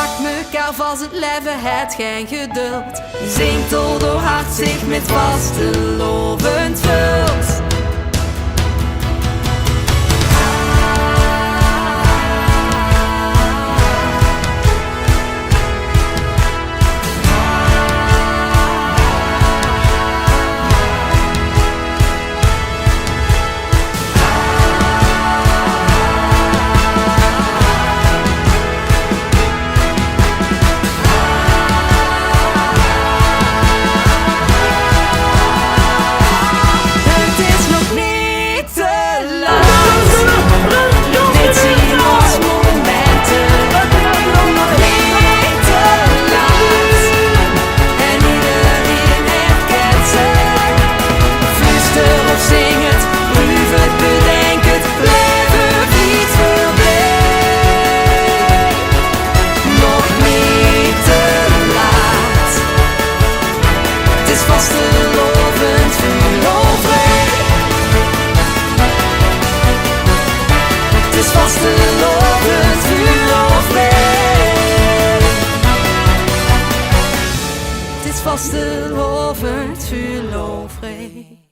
Pak mekaar vast, het leven het geen geduld. Zingt door hart zich met vastelovend vult. Vastelovend vuur of ree. Het is vastelovend vuur of ree. Het is vastelovend vuur of ree.